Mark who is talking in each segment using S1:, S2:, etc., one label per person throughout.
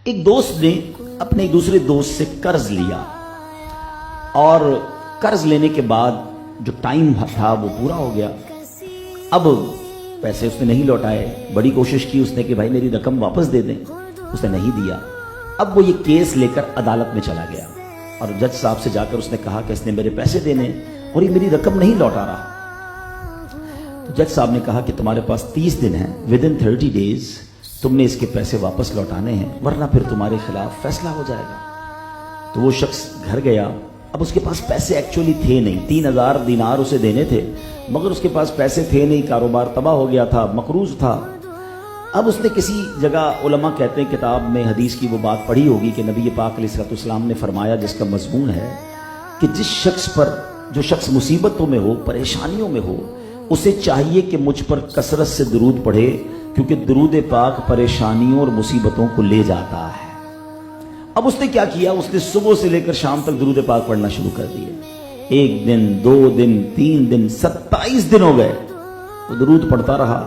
S1: ایک دوست نے اپنے ایک دوسرے دوست سے قرض لیا اور قرض لینے کے بعد جو ٹائم تھا وہ پورا ہو گیا. اب پیسے اس نے نہیں لوٹائے. بڑی کوشش کی اس نے کہ بھائی میری رقم واپس دے دیں, اس نے نہیں دیا. اب وہ یہ کیس لے کر عدالت میں چلا گیا اور جج صاحب سے جا کر اس نے کہا کہ اس نے میرے پیسے دینے اور یہ میری رقم نہیں لوٹا رہا. تو جج صاحب نے کہا کہ تمہارے پاس 30 دن ہیں, ود ان 30 days تم نے اس کے پیسے واپس لوٹانے ہیں, ورنہ پھر تمہارے خلاف فیصلہ ہو جائے گا. تو وہ شخص گھر گیا. اب اس کے پاس پیسے ایکچولی تھے نہیں, 3000 دینار اسے دینے تھے, مگر اس کے پاس پیسے تھے نہیں, کاروبار تباہ ہو گیا تھا, مقروض تھا. اب اس نے کسی جگہ, علماء کہتے ہیں کتاب میں حدیث کی وہ بات پڑھی ہوگی کہ نبی پاک علیہ الصلوۃ والسلام نے فرمایا, جس کا مضمون ہے کہ جو شخص مصیبتوں میں ہو, پریشانیوں میں ہو, اسے چاہیے کہ مجھ پر کثرت سے درود پڑھے, کیونکہ درود پاک پریشانیوں اور مصیبتوں کو لے جاتا ہے. اب اس نے کیا کیا, اس نے صبح سے لے کر شام تک درود پاک پڑھنا شروع کر دیے. 1 دن 2 دن 3 دن 27 دن ہو گئے. وہ درود پڑھتا رہا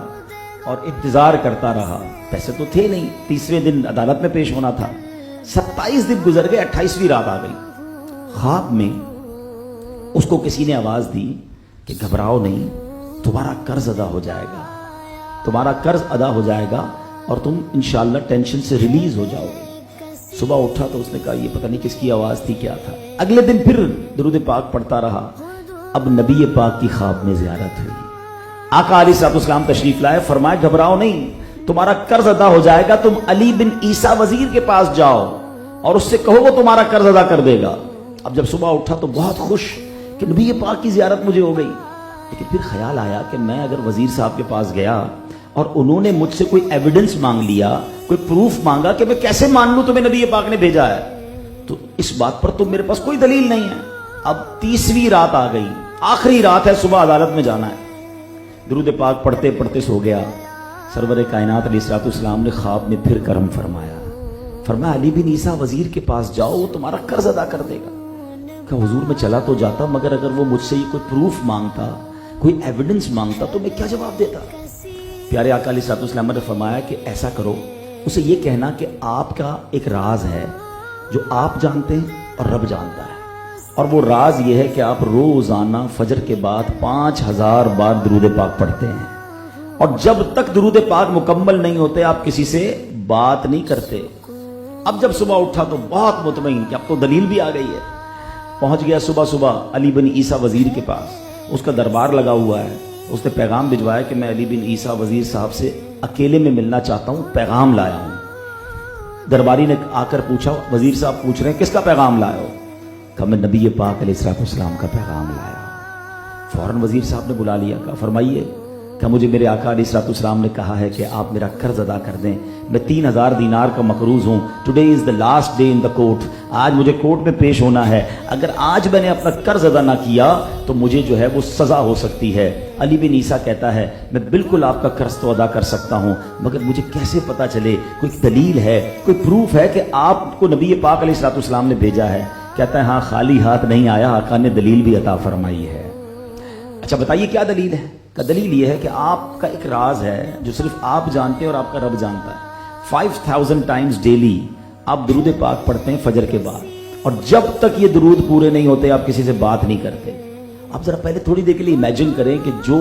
S1: اور انتظار کرتا رہا. پیسے تو تھے نہیں, تیسرے دن عدالت میں پیش ہونا تھا. 27 دن گزر گئے, 28ویں رات آ گئی. خواب میں اس کو کسی نے آواز دی کہ گھبراؤ نہیں, تمہارا قرض ادا ہو جائے گا, تمہارا قرض ادا ہو جائے گا اور تم انشاءاللہ ٹینشن سے ریلیز ہو جاؤ گے. صبح اٹھا تو اس نے کہا یہ پتہ نہیں کس کی آواز تھی, کیا تھا. اگلے دن پھر درود پاک پڑھتا رہا. اب نبی پاک کی خواب میں زیارت ہوئی. آقا علیہ الصلوۃ والسلام تشریف لائے, فرمائے گھبراؤ نہیں, تمہارا قرض ادا ہو جائے گا, تم علی بن عیسیٰ وزیر کے پاس جاؤ اور اس سے کہو وہ تمہارا قرض ادا کر دے گا. اب جب صبح اٹھا تو بہت خوش کہ نبی پاک کی زیارت مجھے ہو گئی. لیکن پھر خیال آیا کہ میں اگر وزیر صاحب کے پاس گیا اور انہوں نے مجھ سے کوئی ایویڈنس مانگ لیا, کوئی پروف مانگا, کہ میں کیسے مان لوں تمہیں نبی پاک نے بھیجا ہے, تو اس بات پر تو میرے پاس کوئی دلیل نہیں ہے. اب 30ویں رات آ گئی, آخری رات ہے, صبح عدالت میں جانا ہے. درود پاک پڑھتے پڑھتے سو گیا. سرور کائنات علیہ الصلوۃ والسلام نے خواب میں پھر کرم فرمایا. فرمایا علی بن عیسیٰ وزیر کے پاس جاؤ, وہ تمہارا قرض ادا کر دے گا. کہ حضور میں چلا تو جاتا, مگر اگر وہ مجھ سے کوئی پروف مانگتا, کوئی ایویڈنس مانگتا, تو میں کیا جواب دیتا. پیارے آقا علیہ الصلوۃ والسلام نے فرمایا کہ ایسا کرو, اسے یہ کہنا کہ آپ کا ایک راز ہے جو آپ جانتے ہیں اور رب جانتا ہے, اور وہ راز یہ ہے کہ آپ روزانہ فجر کے بعد 5000 بار درود پاک پڑھتے ہیں, اور جب تک درود پاک مکمل نہیں ہوتے آپ کسی سے بات نہیں کرتے. اب جب صبح اٹھا تو بہت مطمئن کہ اب تو دلیل بھی آ گئی ہے. پہنچ گیا صبح علی بن عیسیٰ وزیر کے پاس. اس کا دربار لگا ہوا ہے. اس نے پیغام بھجوایا کہ میں علی بن عیسیٰ وزیر صاحب سے اکیلے میں ملنا چاہتا ہوں, پیغام لایا ہوں. درباری نے آ کر پوچھا, وزیر صاحب پوچھ رہے ہیں کس کا پیغام لایا ہو؟ کہا میں نبی پاک علیہ الصلوۃ والسلام کا پیغام لایا. فوراً وزیر صاحب نے بلا لیا. کہا فرمائیے. کہ مجھے میرے آقا علیہ الصلوۃ والسلام نے کہا ہے کہ آپ میرا قرض ادا کر دیں, میں 3000 دینار کا مقروض ہوں. Today is the last day in the court, آج مجھے کورٹ میں پیش ہونا ہے. اگر آج میں نے اپنا قرض ادا نہ کیا تو مجھے جو ہے وہ سزا ہو سکتی ہے. علی بن عیسیٰ کہتا ہے میں بالکل آپ کا قرض تو ادا کر سکتا ہوں, مگر مجھے کیسے پتا چلے, کوئی دلیل ہے, کوئی پروف ہے کہ آپ کو نبی پاک علیہ الصلوۃ والسلام نے بھیجا ہے؟ کہتا ہے ہاں, خالی ہاتھ نہیں آیا, آقا نے دلیل بھی عطا فرمائی ہے. اچھا بتائیے کیا دلیل ہے؟ کا دلیل یہ ہے کہ آپ کا ایک راز ہے جو صرف آپ جانتے ہیں اور آپ کا رب جانتا ہے. 5000 ٹائمز ڈیلی آپ درود پاک پڑھتے ہیں فجر کے بعد, اور جب تک یہ درود پورے نہیں ہوتے آپ کسی سے بات نہیں کرتے. آپ ذرا پہلے تھوڑی دیر کے لیے امیجن کریں کہ جو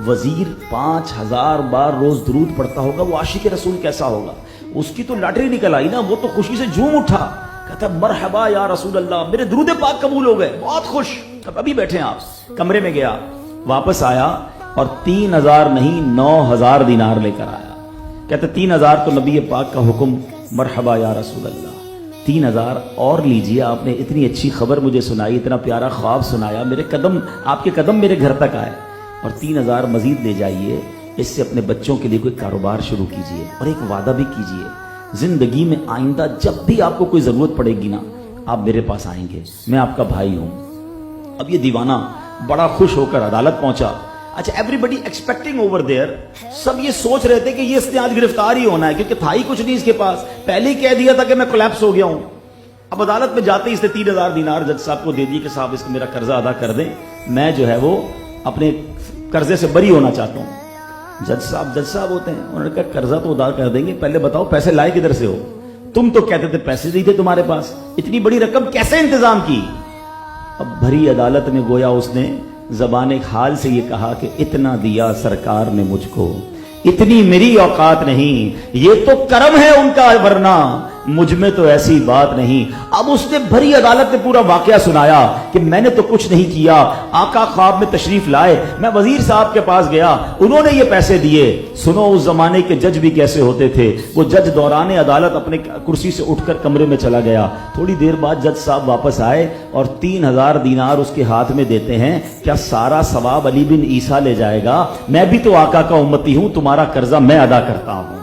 S1: وزیر 5000 بار روز درود پڑھتا ہوگا وہ عاشق رسول کیسا ہوگا. اس کی تو لاٹری نکل آئی نا, وہ تو خوشی سے جھوم اٹھا, کہتا مرحبا یا رسول اللہ, میرے درود پاک قبول ہو گئے, بہت خوش. اب ابھی بیٹھے ہیں آپ, کمرے میں گیا, واپس آیا اور 3000 نہیں 9000 دینار لے کر آیا. کہتے 3000 تو نبی پاک کا حکم, مرحبا یا رسول اللہ, 3000 اور لیجئے, آپ نے اتنی اچھی خبر مجھے سنائی, اتنا پیارا خواب سنایا, میرے قدم, آپ کے قدم میرے گھر تک آئے, اور 3000 مزید لے جائیے, اس سے اپنے بچوں کے لیے کوئی کاروبار شروع کیجئے, اور ایک وعدہ بھی کیجئے, زندگی میں آئندہ جب بھی آپ کو کوئی ضرورت پڑے گی نا, آپ میرے پاس آئیں گے, میں آپ کا بھائی ہوں. اب یہ دیوانہ بڑا خوش ہو کر عدالت پہنچا. اچھا ایوریبڈی ایکسپیکٹنگ اوور دیئر, سب یہ سوچ رہے تھے کہ یہ اس نے آج گرفتار ہی ہونا ہے, کیونکہ تھا ہی کچھ نہیں اس کے پاس, پہلے ہی کہہ دیا تھا کہ میں کولیپس ہو گیا ہوں. اب عدالت میں جاتے ہی اس نے 3000 دینار جج صاحب کو دے دی کہ صاحب اس کو میرا قرضہ ادا کر دیں, میں جو ہے وہ اپنے قرضے سے بری ہونا چاہتا ہوں. جج صاحب ہوتے ہیں, انہوں نے کہا قرضہ تو ادا کر دیں گے, پہلے بتاؤ پیسے لائے کدھر سے ہو. تم تو کہتے تھے پیسے نہیں تھے تمہارے پاس، اتنی بڑی رقم کیسے انتظام کی؟ اب بھری عدالت میں گویا اس نے زبان حال سے یہ کہا کہ اتنا دیا سرکار نے مجھ کو، اتنی میری اوقات نہیں، یہ تو کرم ہے ان کا، ورنہ مجھ میں تو ایسی بات نہیں۔ اب اس نے بھری عدالت میں پورا واقعہ سنایا کہ میں نے تو کچھ نہیں کیا، آقا خواب میں تشریف لائے، میں وزیر صاحب کے پاس گیا، انہوں نے یہ پیسے دیے۔ سنو اس زمانے کے جج بھی کیسے ہوتے تھے، وہ جج دوران عدالت اپنے کرسی سے اٹھ کر کمرے میں چلا گیا، تھوڑی دیر بعد جج صاحب واپس آئے اور 3000 دینار اس کے ہاتھ میں دیتے ہیں، کیا سارا ثواب علی بن عیسیٰ لے جائے گا؟ میں بھی تو آقا کا امتی ہوں، تمہارا قرضہ میں ادا کرتا ہوں۔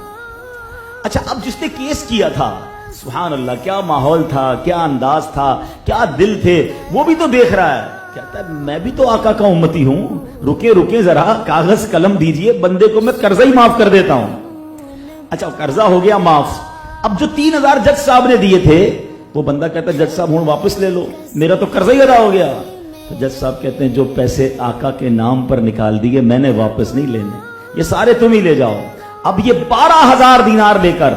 S1: اچھا، اب جس نے کیس کیا تھا، سبحان اللہ، کیا ماحول تھا، کیا انداز تھا، کیا دل تھے، وہ بھی تو دیکھ رہا ہے، کہتا ہے میں بھی تو آقا کا امتی ہوں، رکے ذرا، کاغذ قلم دیجئے، بندے کو میں قرضہ ہی معاف کر دیتا ہوں۔ اچھا، قرضہ ہو گیا معاف۔ اب جو 3000 جج صاحب نے دیے تھے، وہ بندہ کہتا ہے جج صاحب ہوں واپس لے لو، میرا تو قرضہ ہی ادا ہو گیا۔ تو جج صاحب کہتے ہیں جو پیسے آقا کے نام پر نکال دیے میں نے واپس نہیں لینے، یہ سارے تم ہی لے جاؤ۔ اب یہ 12000 دینار لے کر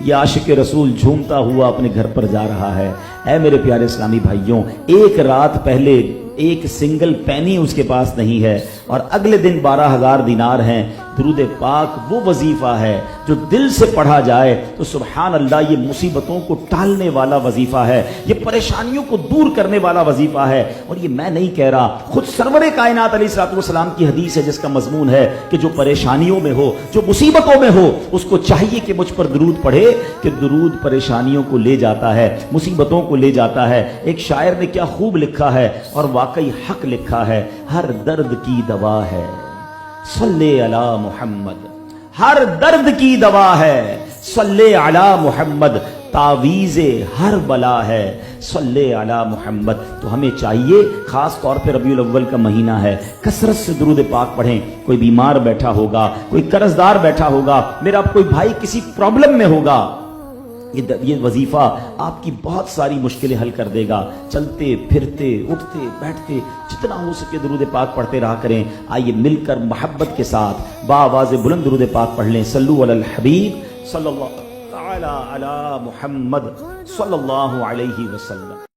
S1: یہ عاشق رسول جھومتا ہوا اپنے گھر پر جا رہا ہے۔ اے میرے پیارے اسلامی بھائیوں، ایک رات پہلے ایک سنگل پینی اس کے پاس نہیں ہے، اور اگلے دن 12000 دینار ہیں۔ درود پاک وہ وظیفہ ہے جو دل سے پڑھا جائے تو سبحان اللہ یہ مصیبتوں کو ٹالنے والا وظیفہ ہے، یہ پریشانیوں کو دور کرنے والا وظیفہ ہے۔ اور یہ میں نہیں کہہ رہا، خود سرور کائنات علیہ الصلوۃ والسلام کی حدیث ہے جس کا مضمون ہے کہ جو پریشانیوں میں ہو، جو مصیبتوں میں ہو، اس کو چاہیے کہ مجھ پر درود پڑھے، کہ درود پریشانیوں کو لے جاتا ہے، مصیبتوں کو لے جاتا ہے۔ ایک شاعر نے کیا خوب لکھا ہے، اور واقعی حق لکھا ہے، ہر درد کی دوا ہے صلی علی محمد، ہر درد کی دوا ہے صلی علی محمد، تعویذ ہر بلا ہے صلی علی محمد۔ تو ہمیں چاہیے، خاص طور پہ ربیع الاول کا مہینہ ہے، کثرت سے درود پاک پڑھیں۔ کوئی بیمار بیٹھا ہوگا، کوئی قرض دار بیٹھا ہوگا، میرا کوئی بھائی کسی پرابلم میں ہوگا، یہ وظیفہ آپ کی بہت ساری مشکلیں حل کر دے گا۔ چلتے پھرتے اٹھتے بیٹھتے جتنا ہو سکے درود پاک پڑھتے رہا کریں۔ آئیے مل کر محبت کے ساتھ بآواز بلند درود پاک پڑھ لیں۔ صلو علی الحبیب صلی اللہ تعالی علی محمد صلی اللہ علیہ وسلم۔